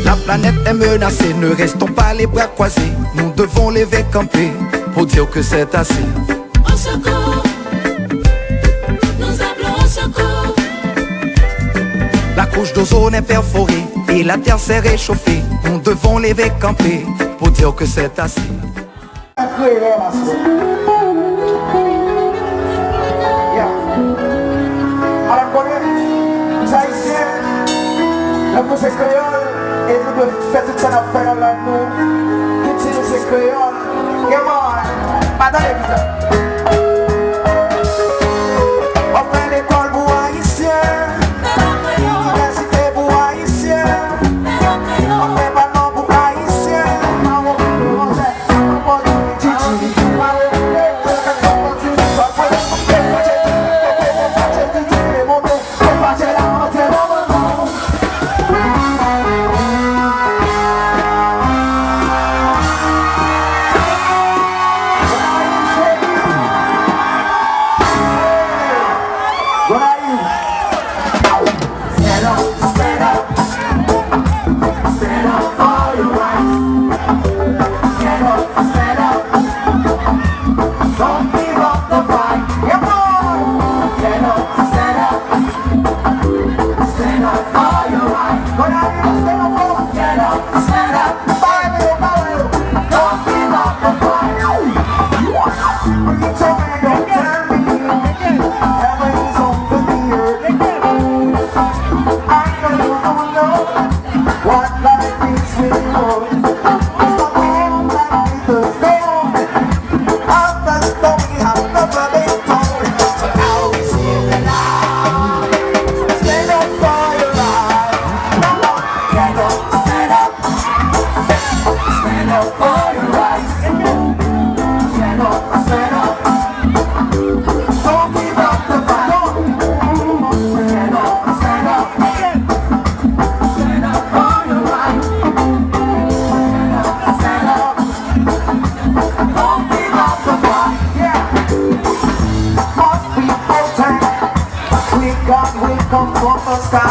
La planète est menacée, ne restons pas les bras croisés. Nous devons lever camper pour dire que c'est assez. Au secours, nous appelons au secours. La couche d'ozone est perforée et la terre s'est réchauffée. Nous devons lever camper pour dire que c'est assez. C'est créole et nous devons faire tout ça affaire là nous. Tout ça c'est créole. Come on, madame vite. On fait l'école pour haïtiens, l'université pour haïtiens, on fait ballon pour haïtiens. Wow!